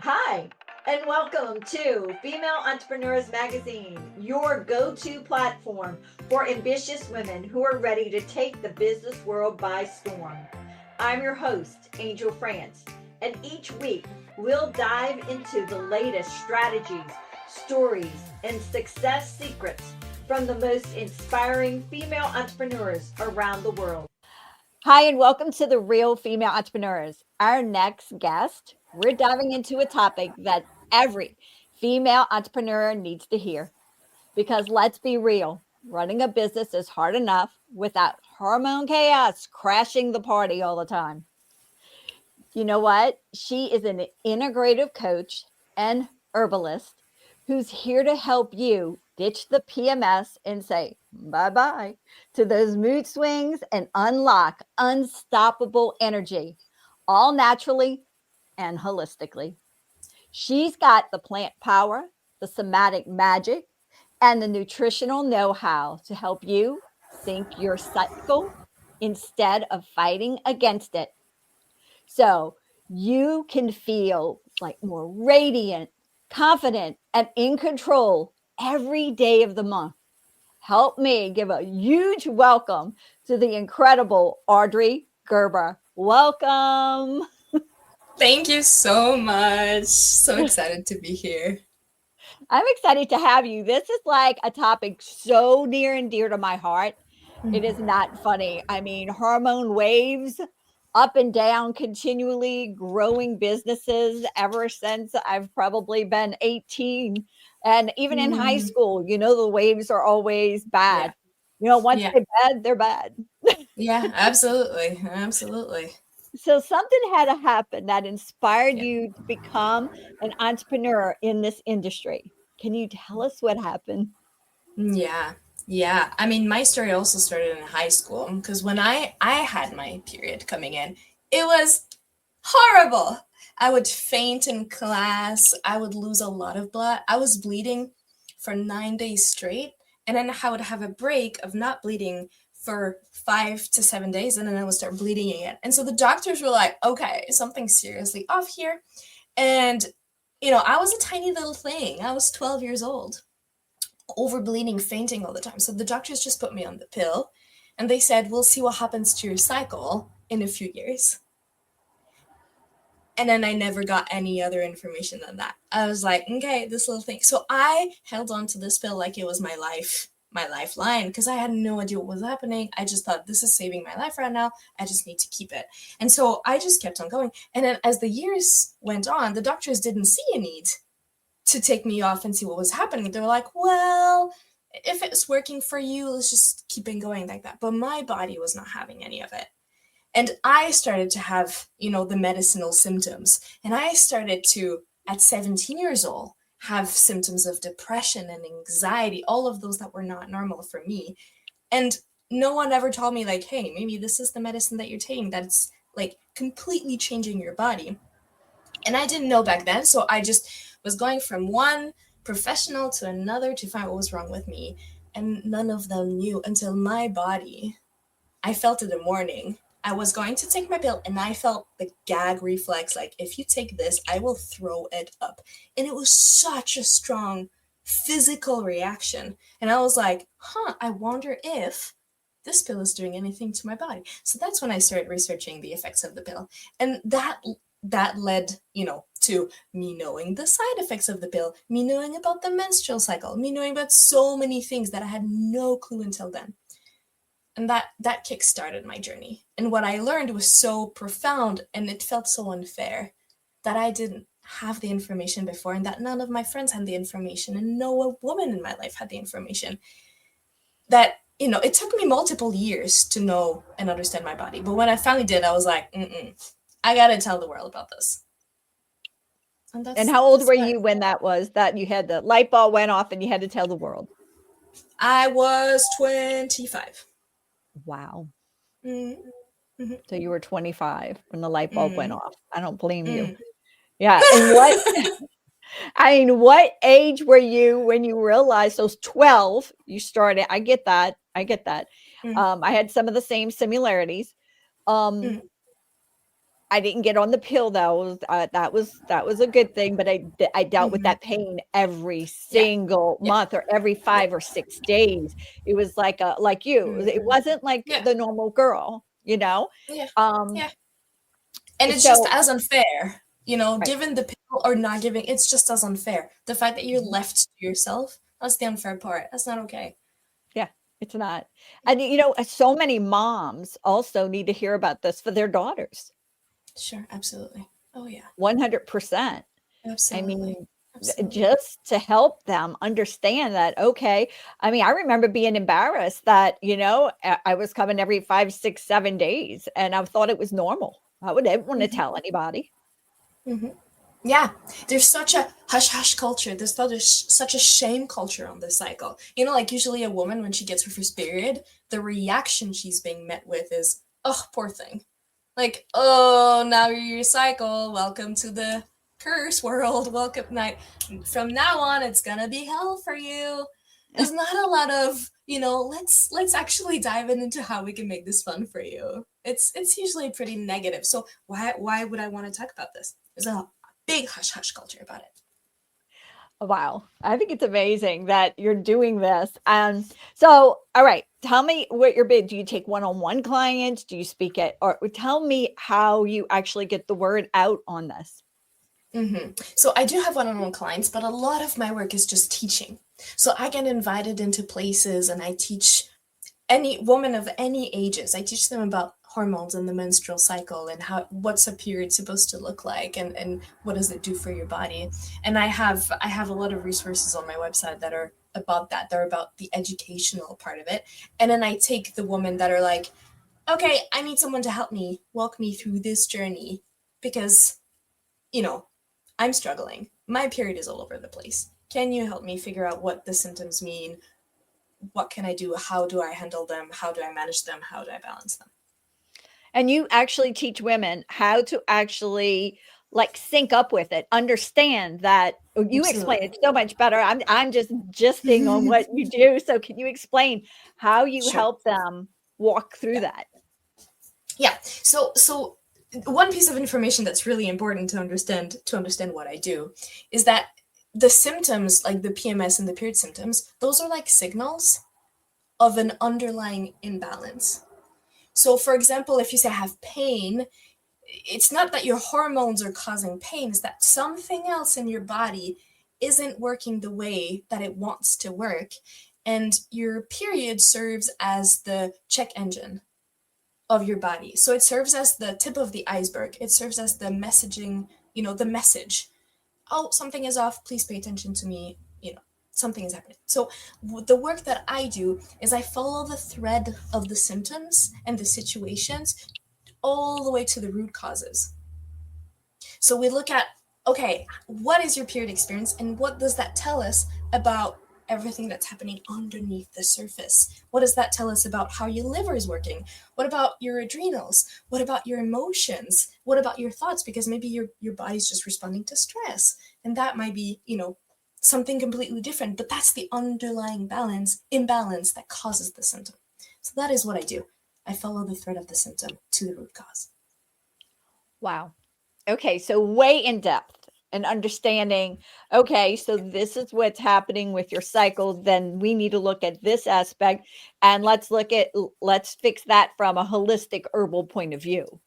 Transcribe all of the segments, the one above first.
Hi, and welcome to Female Entrepreneurs Magazine, your go to platform for ambitious women who are ready to take the business world by storm. I'm your host, Angel France, and each week we'll dive into the latest strategies, stories, and success secrets from the most inspiring female entrepreneurs around the world. Hi, and welcome to the Real Female Entrepreneurs. Our next guest, we're diving into a topic that every female entrepreneur needs to hear. Because let's be real, running a business is hard enough without hormone chaos crashing the party all the time. You know what? She is an integrative coach and herbalist who's here to help you ditch the PMS and say bye bye to those mood swings and unlock unstoppable energy, all naturally and holistically. She's got the plant power, the somatic magic, and the nutritional know how to help you sync your cycle instead of fighting against it. So you can feel like more radiant, confident, and in control every day of the month. Help me give a huge welcome to the incredible Audrey Gerber. Welcome. Thank you so much. So excited to be here. I'm excited to have you. This is like a topic so near and dear to my heart. It is not funny. I mean, hormone waves up and down, continually growing businesses ever since I've probably been 18. And even in high Mm, school, the waves are always yeah, bad. Once yeah, they're bad, they're bad. yeah, absolutely. Absolutely. So something had to happen that inspired Yeah. you to become an entrepreneur in this industry. Can you tell us what happened? Yeah. Yeah. I mean, my story also started in high school because when I had my period coming in, it was horrible. I would faint in class. I would lose a lot of blood. I was bleeding for 9 days straight. And then I would have a break of not bleeding for 5 to 7 days. And then I would start bleeding again. And so the doctors were like, okay, something's seriously off here. And, I was a tiny little thing. I was 12 years old, over bleeding, fainting all the time. So the doctors just put me on the pill and they said, we'll see what happens to your cycle in a few years. And then I never got any other information than that. I was like, okay, this little thing. So I held on to this pill like it was my lifeline, because I had no idea what was happening. I just thought, this is saving my life right now. I just need to keep it. And so I just kept on going. And then as the years went on, the doctors didn't see a need to take me off and see what was happening. They were like, well, if it's working for you, let's just keep it going like that. But my body was not having any of it. And I started to have, the medicinal symptoms. And I started to, at 17 years old, have symptoms of depression and anxiety, all of those that were not normal for me. And no one ever told me, like, hey, maybe this is the medicine that you're taking that's like completely changing your body. And I didn't know back then. So I just was going from one professional to another to find what was wrong with me. And none of them knew until my body, I felt in the morning. I was going to take my pill and I felt the gag reflex, like, if you take this, I will throw it up. And it was such a strong physical reaction. And I was like, I wonder if this pill is doing anything to my body. So that's when I started researching the effects of the pill. And that led, to me knowing the side effects of the pill, me knowing about the menstrual cycle, me knowing about so many things that I had no clue until then. And that kick started my journey. And what I learned was so profound, and it felt so unfair that I didn't have the information before, and that none of my friends had the information, and no woman in my life had the information. That, it took me multiple years to know and understand my body. But when I finally did, I was like, I gotta tell the world about this. And And that's how old that's were what you when that was, that you had the light bulb went off and you had to tell the world? I was 25. Wow. Mm, So you were 25 when the light bulb went mm, off. I don't blame you. mm. Yeah. And what age were you when you realized those 12 you started? I get that. I get that. Mm, I had some of the same similarities. Um, mm. I didn't get on the pill though. That was a good thing, but I dealt with Hmm. that pain every Yeah. single Yeah. month or every Yeah. 5 or 6 days. It was like you. It Hmm. wasn't like Yeah. the normal girl, you know? Yeah. Um, Yeah. And it's just so as unfair, right. given the pill or not giving, it's just as unfair. The fact that you're Mhm. left to yourself, that's the unfair part. That's not okay. Yeah, it's not. And, so many moms also need to hear about this for their daughters. Sure, absolutely. Oh yeah, 100%. I absolutely. mean, Absolutely. just to help them understand that, okay. I mean, I remember being embarrassed that, I was coming every 5, 6, 7 days, and I thought it was normal. I would never want to Hmm. tell anybody. Hmm. Yeah, there's such a hush hush culture. There's such a shame culture on this cycle. Like usually a woman, when she gets her first period, the reaction she's being met with is, oh, poor thing. Like, oh, now you're your cycle. Welcome to the curse world. Welcome night. From now on, it's gonna be hell for you. There's not a lot of, let's actually dive into how we can make this fun for you. It's usually pretty negative. So why would I want to talk about this? There's a big hush hush culture about it. Wow. I think it's amazing that you're doing this. So, all right, tell me what your bid. Do you take one-on-one clients? Do you speak at, or tell me how you actually get the word out on this? So I do have one-on-one clients, but a lot of my work is just teaching. So I get invited into places and I teach any woman of any ages. I teach them about hormones and the menstrual cycle and what's a period supposed to look like, and what does it do for your body. And I have a lot of resources on my website that are about that. They're about the educational part of it. And then I take the women that are like, okay, I need someone to help me walk me through this journey because, you know, I'm struggling. My period is all over the place. Can you help me figure out what the symptoms mean? What can I do? How do I handle them? How do I manage them? How do I balance them? And you actually teach women how to actually like sync up with it, understand that you explain Absolutely. it so much better. I'm just gisting on what you do. So can you explain how you Sure. help them walk through Yeah. that? Yeah. So one piece of information that's really important to understand what I do is that the symptoms, like the PMS and the period symptoms, those are like signals of an underlying imbalance. So for example, if you say I have pain, it's not that your hormones are causing pain, it's that something else in your body isn't working the way that it wants to work. And your period serves as the check engine of your body. So it serves as the tip of the iceberg. It serves as the messaging, the message. Oh, something is off. Please pay attention to me. Something is happening. So the work that I do is I follow the thread of the symptoms and the situations all the way to the root causes. So we look at, okay, what is your period experience and what does that tell us about everything that's happening underneath the surface? What does that tell us about how your liver is working? What about your adrenals? What about your emotions? What about your thoughts? Because maybe your body's just responding to stress. And that might be, something completely different, but that's the underlying imbalance that causes the symptom. So that is what I do. I follow the thread of the symptom to the root cause. Wow. Okay, so way in depth and understanding, okay, so this is what's happening with your cycle, then we need to look at this aspect and let's fix that from a holistic herbal point of view.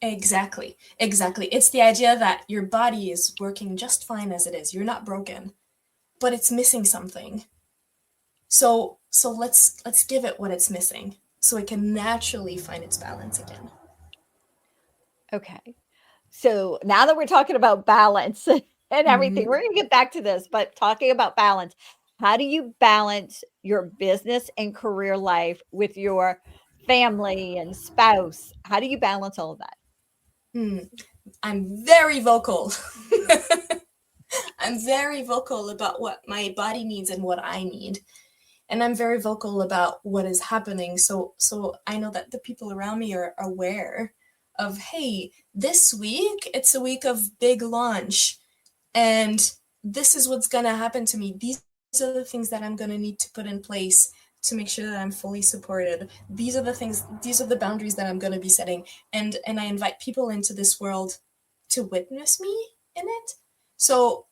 Exactly. Exactly. It's the idea that your body is working just fine as it is. You're not broken, but it's missing something. So let's give it what it's missing so it can naturally find its balance again. Okay. So now that we're talking about balance and everything, Mhm. we're going to get back to this, but talking about balance, how do you balance your business and career life with your family and spouse? How do you balance all of that? Hmm. I'm very vocal. I'm very vocal about what my body needs and what I need. And I'm very vocal about what is happening. So I know that the people around me are aware of, hey, this week it's a week of big launch. And this is what's going to happen to me. These are the things that I'm going to need to put in place to make sure that I'm fully supported. These are the things, these are the boundaries that I'm going to be setting. And I invite people into this world to witness me in it. So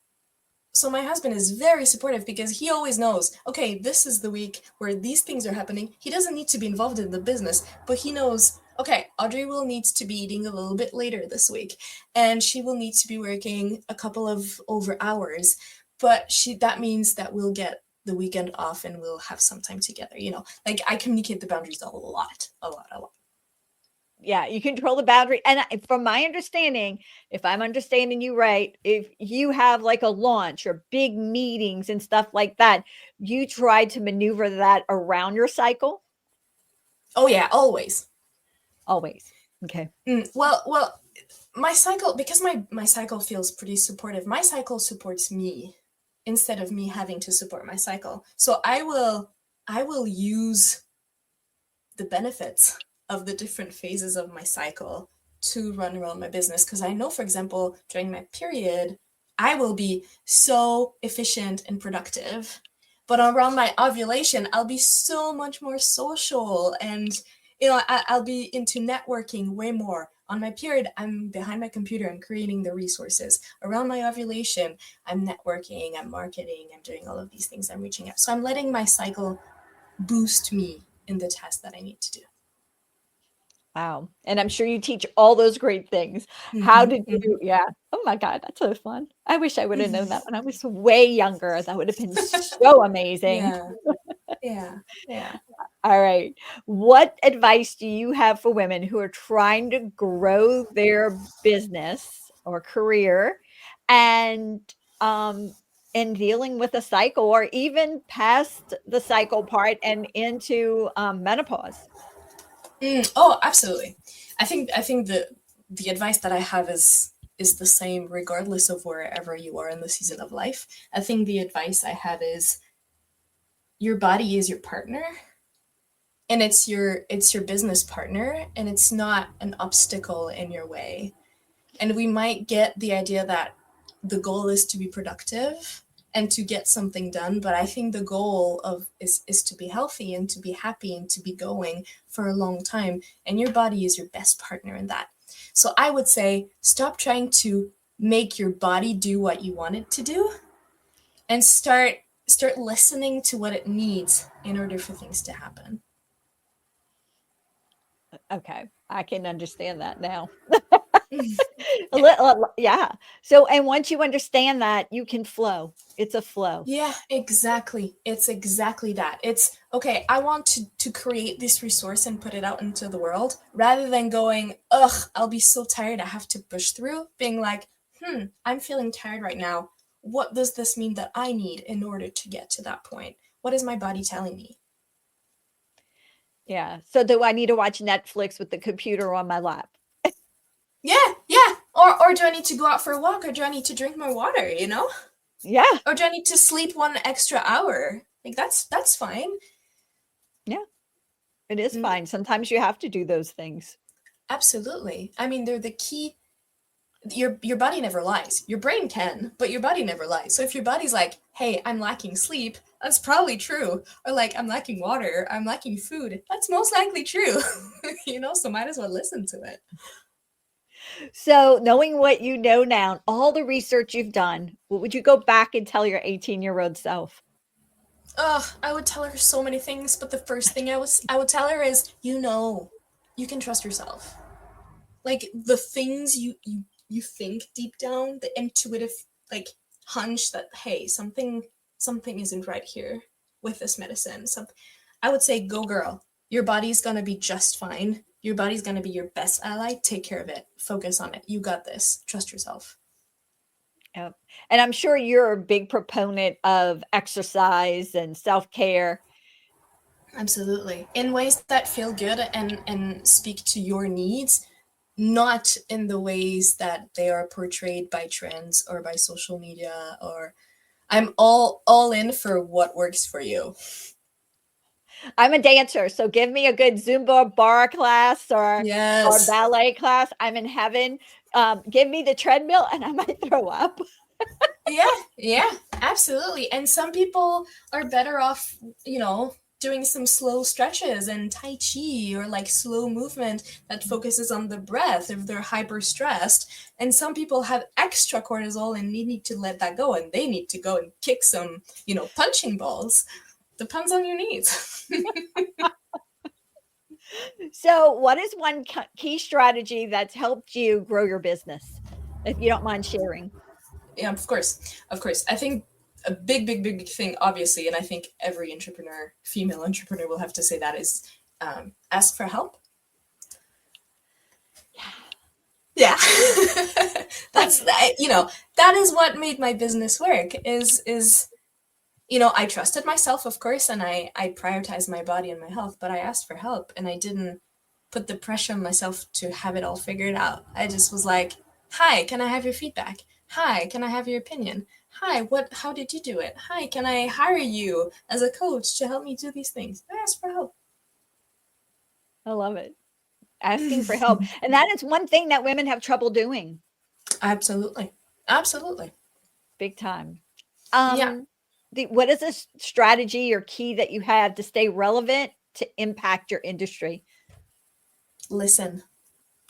my husband is very supportive because he always knows, okay, this is the week where these things are happening. He doesn't need to be involved in the business, but he knows, okay, Audrey will need to be eating a little bit later this week, and she will need to be working a couple of over hours, but that means that we'll get the weekend off and we'll have some time together. Like, I communicate the boundaries a lot. Yeah, you control the boundary. And from my understanding, if I'm understanding you right, if you have like a launch or big meetings and stuff like that, you try to maneuver that around your cycle? Oh yeah, always. Always. Okay. Well, my cycle, because my cycle feels pretty supportive. My cycle supports me instead of me having to support my cycle. So I will use the benefits of the different phases of my cycle to run around my business. Because I know, for example, during my period, I will be so efficient and productive. But around my ovulation, I'll be so much more social, and I'll be into networking way more. On my period, I'm behind my computer, I'm creating the resources. Around my ovulation, I'm networking, I'm marketing, I'm doing all of these things, I'm reaching out. So I'm letting my cycle boost me in the task that I need to do. Wow. And I'm sure you teach all those great things. How did you? Yeah. Oh my God, that's so fun. I wish I would have known that when I was way younger. That would have been so amazing. Yeah. All right. What advice do you have for women who are trying to grow their business or career and dealing with a cycle or even past the cycle part and into menopause? Oh, absolutely. I think the advice that I have is the same regardless of wherever you are in the season of life. I think the advice I have is your body is your partner, and it's your business partner, and it's not an obstacle in your way. And we might get the idea that the goal is to be productive and to get something done, but I think the goal is to be healthy and to be happy and to be going for a long time, and your body is your best partner in that. So I would say, stop trying to make your body do what you want it to do, and start listening to what it needs in order for things to happen. Okay, I can understand that now. Yeah. Yeah. So, and once you understand that, you can flow. It's a flow. Yeah, exactly. It's exactly that. It's okay, I want to create this resource and put it out into the world, rather than going, ugh, I'll be so tired, I have to push through, being like, I'm feeling tired right now. What does this mean that I need in order to get to that point? What is my body telling me? Yeah. So, do I need to watch Netflix with the computer on my lap? Yeah, yeah. Or do I need to go out for a walk, or do I need to drink more water, Yeah. Or do I need to sleep 1 extra hour? Like, that's fine. Yeah. It is fine. Sometimes you have to do those things. Absolutely. I mean, they're the key. Your body never lies. Your brain can, but your body never lies. So if your body's like, hey, I'm lacking sleep, that's probably true. Or like, I'm lacking water, I'm lacking food, that's most likely true. So might as well listen to it. So, knowing what you know now, all the research you've done, what would you go back and tell your 18-year-old self? Oh, I would tell her so many things, but the first thing I would tell her is, you can trust yourself. Like, the things you think deep down, the intuitive, like, hunch that, hey, something isn't right here with this medicine. I would say, go girl. Your body's gonna be just fine. Your body's gonna be your best ally. Take care of it. Focus on it. You got this. Trust yourself. Yep. And I'm sure you're a big proponent of exercise and self-care. Absolutely. In ways that feel good and speak to your needs, not in the ways that they are portrayed by trends or by social media. Or I'm all in for what works for you. I'm a dancer, so give me a good Zumba bar class or Yes. ballet class. I'm in heaven. Give me the treadmill and I might throw up. Yeah, absolutely. And some people are better off, doing some slow stretches and tai chi, or like slow movement that focuses on the breath if they're hyper stressed. And some people have extra cortisol and they need to let that go, and they need to go and kick some, punching balls. Depends on your needs. So, what is one key strategy that's helped you grow your business, if you don't mind sharing? Yeah, of course. Of course. I think a big, big, big, big thing, obviously, and I think every entrepreneur, female entrepreneur, will have to say that, is ask for help. Yeah. That's, that is what made my business work, is I trusted myself, of course, and I prioritized my body and my health, but I asked for help, and I didn't put the pressure on myself to have it all figured out. I just was like, hi, can I have your feedback? Hi, can I have your opinion? Hi, how did you do it? Hi, can I hire you as a coach to help me do these things? I asked for help. I love it. Asking for help. And that is one thing that women have trouble doing. Absolutely. Absolutely. Big time. Yeah. What is a strategy or key that you have to stay relevant to impact your industry? Listen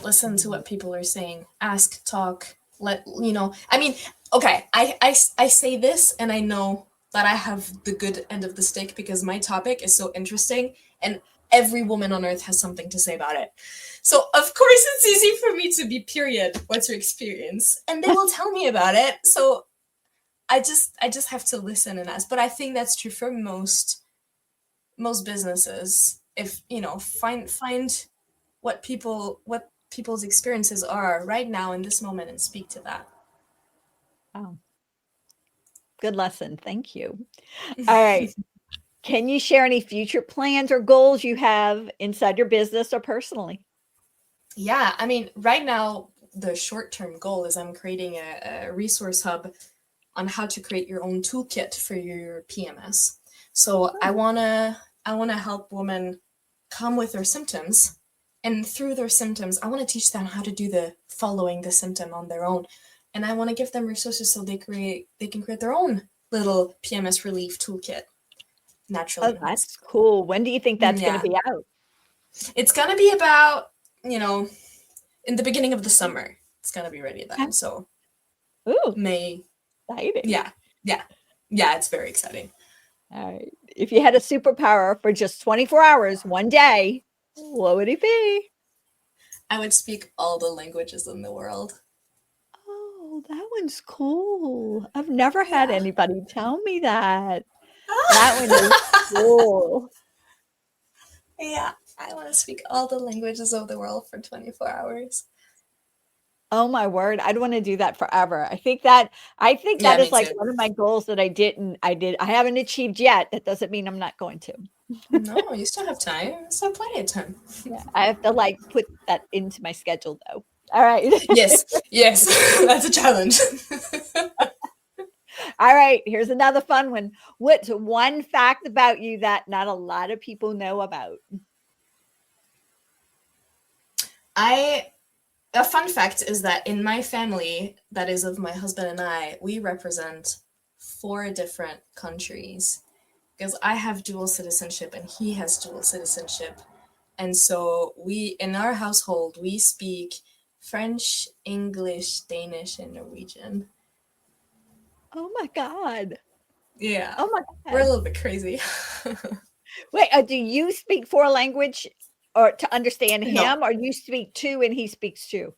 to what people are saying. Ask, talk, okay, I say this, and I know that I have the good end of the stick because my topic is so interesting and every woman on earth has something to say about it. So of course it's easy for me to be, period, what's your experience? And they will tell me about it. So I just have to listen and ask. But I think that's true for most businesses. If, find what people's experiences are right now in this moment and speak to that. Oh, good lesson. Thank you. All right. Can you share any future plans or goals you have inside your business or personally? Yeah, I mean, right now, the short-term goal is I'm creating a resource hub on how to create your own toolkit for your PMS. So I wanna help women come with their symptoms, and through their symptoms, I want to teach them how to do the following the symptom on their own. And I want to give them resources so they can create their own little PMS relief toolkit naturally. Oh, that's cool. When do you think that's going to be out? It's going to be about, in the beginning of the summer. It's going to be ready then. So May. Exciting. Yeah, it's very exciting. All right. If you had a superpower for just 24 hours, one day, what would it be? I would speak all the languages in the world. Oh, that one's cool. I've never had anybody tell me that. That one is cool. Yeah, I want to speak all the languages of the world for 24 hours. Oh my word, I'd want to do that forever. I think that is like one of my goals that I haven't achieved yet. That doesn't mean I'm not going to. No, you still have time. You still have plenty of time. Yeah, I have to put that into my schedule though. All right. Yes. That's a challenge. All right, here's another fun one. What's one fact about you that not a lot of people know about? A fun fact is that in my family, that is of my husband and I, we represent 4 different countries, because I have dual citizenship and he has dual citizenship. And so in our household, we speak French, English, Danish, and Norwegian. Oh my God. Yeah. Oh my God. We're a little bit crazy. Wait, do you speak 4 language or to understand him, or you speak 2 and he speaks 2?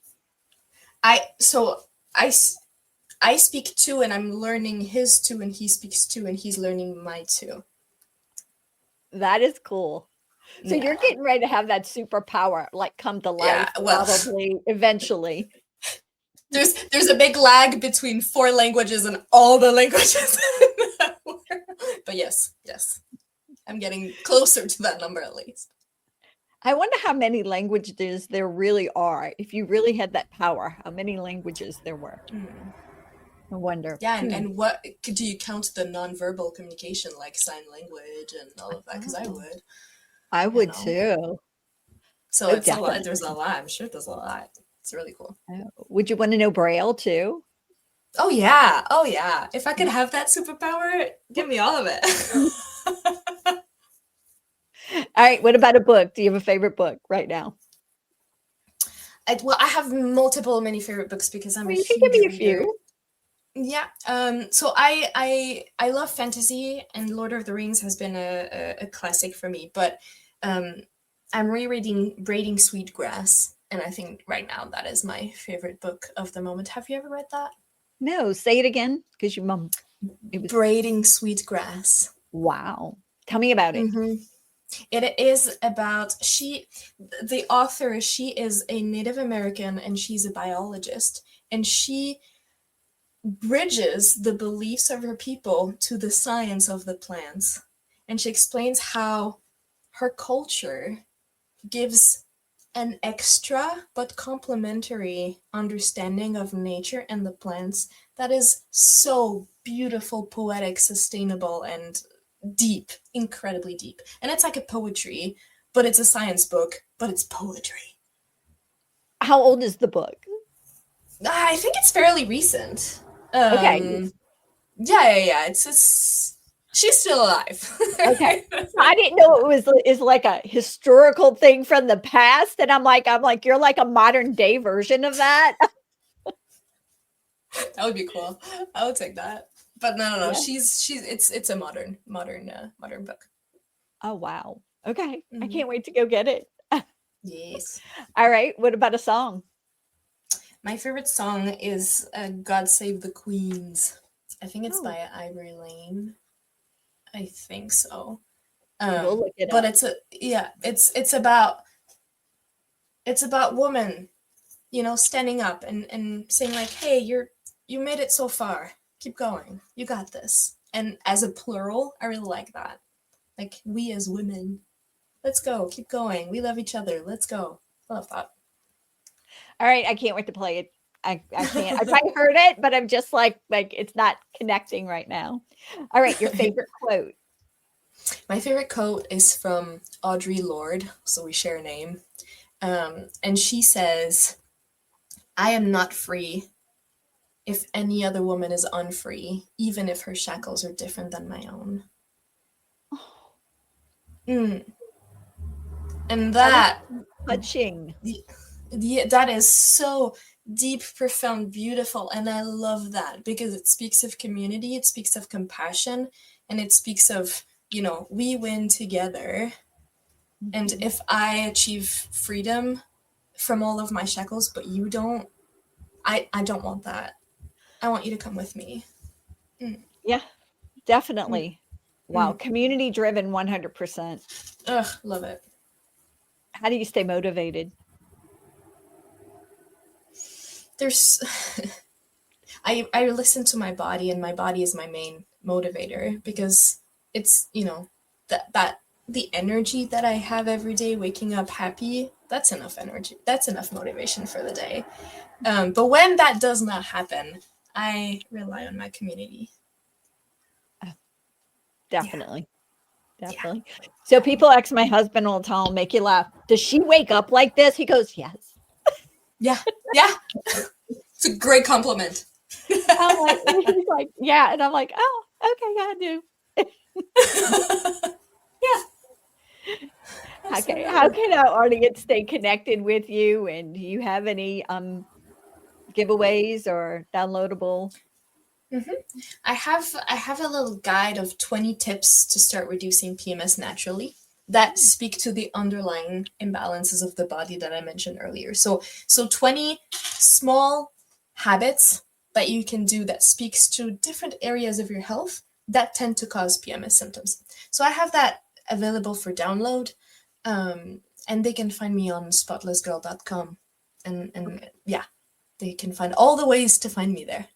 I speak 2 and I'm learning his 2, and he speaks 2 and he's learning my 2. That is cool. So you're getting ready to have that superpower come to life, probably eventually. There's a big lag between 4 languages and all the languages in the world. But yes, I'm getting closer to that number at least. I wonder how many languages there really are. If you really had that power, how many languages there were. I wonder. Yeah, and what do you count the nonverbal communication, like sign language and all of that? Because I would. I would too. So it's a lot. There's a lot. I'm sure there's a lot. It's really cool. Would you want to know Braille too? Oh yeah. If I could have that superpower, give me all of it. All right. What about a book? Do you have a favorite book right now? Well, I have many favorite books because I'm Well, a you can give huge me a reader. few. Yeah. So I love fantasy, and Lord of the Rings has been a classic for me. But um, I'm rereading Braiding Sweetgrass, and I think right now that is my favorite book of the moment. Have you ever read that? No, say it again because your mom. It was Braiding Sweetgrass. wow. Tell me about it. Mm-hmm. It is about the author. She is a Native American, and she's a biologist, and she bridges the beliefs of her people to the science of the plants. And she explains how her culture gives an extra but complementary understanding of nature and the plants that is so beautiful, poetic, sustainable, and deep, incredibly deep. And it's like a poetry, but it's a science book, but it's poetry. How old is the book? I think it's fairly recent. Okay. Yeah. It's she's still alive. Okay. I didn't know it was is like a historical thing from the past, and I'm like, you're like a modern day version of that. That would be cool. I would take that. But no. Yeah. She's it's a modern book. Oh wow. Okay. I Hmm. can't wait to go get it. Yes. All right. What about a song? My favorite song is "God Save the Queens." I think it's Oh, by Ivory Lane. I think so. we'll look it But up. it's a yeah. It's about women, standing up and saying like, "Hey, you made it so far. Keep going. You got this." And as a plural, I really like that. Like we as women, let's go. Keep going. We love each other. Let's go. I love that. All right. I can't wait to play it. I can't. I heard it, but I'm just like it's not connecting right now. All right. Your favorite quote. My favorite quote is from Audrey Lorde, so we share a name. And she says, "I am not free if any other woman is unfree, even if her shackles are different than my own." Oh, Mm. And that is that, touching. that is so deep, profound, beautiful, and I love that because it speaks of community, it speaks of compassion, and it speaks of we win together. And Mhm. if I achieve freedom from all of my shackles, but you don't, I don't want that. I want you to come with me. Mm, Yeah, mm, definitely. Wow. mm. Community driven 100%. Ugh, love it. How do you stay motivated? There's, I listen to my body, and my body is my main motivator because it's, that the energy that I have every day, waking up happy, that's enough energy. That's enough motivation for the day. But when that does not happen, I rely on my community. Oh, Yeah, definitely. yeah, Definitely. So people ask my husband all the time, make you laugh. Does she wake up like this? He goes, yes. yeah, yeah. It's a great compliment. I'm like, he's like, yeah. And I'm like, oh, okay, yeah, I do. Yeah, Okay. How absolutely. can our audience stay connected with you? And do you have any giveaways or downloadable? Hmm. I have a little guide of 20 tips to start reducing PMS naturally that Hmm. speak to the underlying imbalances of the body that I mentioned earlier. So 20 small habits that you can do that speaks to different areas of your health that tend to cause PMS symptoms. So I have that available for download, and they can find me on spotlessgirl.com, and Okay. yeah, they can find all the ways to find me there.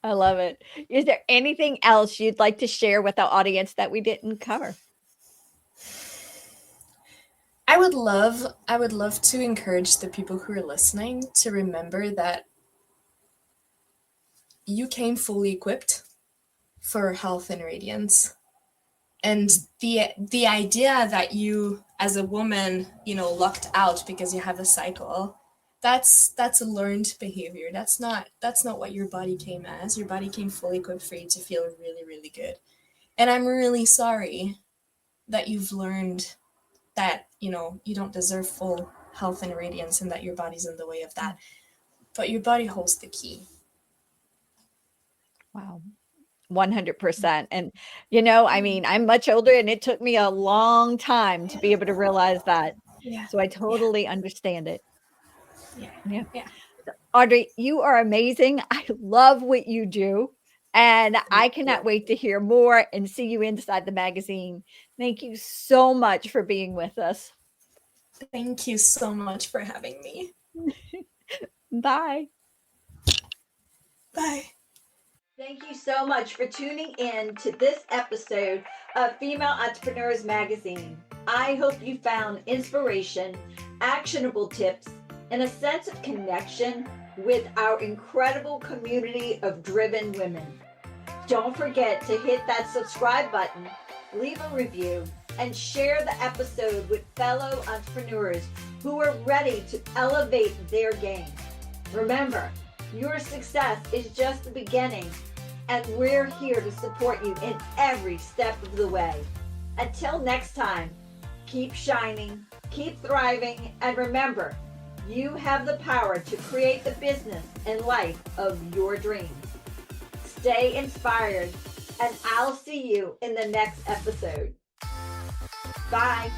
I love it. Is there anything else you'd like to share with the audience that we didn't cover? I would love to encourage the people who are listening to remember that you came fully equipped for health and radiance. And the idea that you as a woman, lucked out because you have a cycle, that's a learned behavior. That's not what your body came as. Your body came fully equipped for you to feel really, really good. And I'm really sorry that you've learned that, you know, you don't deserve full health and radiance and that your body's in the way of that. But your body holds the key. Wow. 100%. And, you know, I mean, I'm much older and it took me a long time to be able to realize that. Yeah. So I totally understand it. Yeah. Yeah. Yeah. Audrey, you are amazing. I love what you do. And I cannot wait to hear more and see you inside the magazine. Thank you so much for being with us. Thank you so much for having me. Bye. Bye. Thank you so much for tuning in to this episode of Female Entrepreneurs Magazine. I hope you found inspiration, actionable tips, and a sense of connection with our incredible community of driven women. Don't forget to hit that subscribe button, leave a review, and share the episode with fellow entrepreneurs who are ready to elevate their game. Remember, your success is just the beginning, and we're here to support you in every step of the way. Until next time, keep shining, keep thriving, and remember, you have the power to create the business and life of your dreams. Stay inspired, and I'll see you in the next episode. Bye.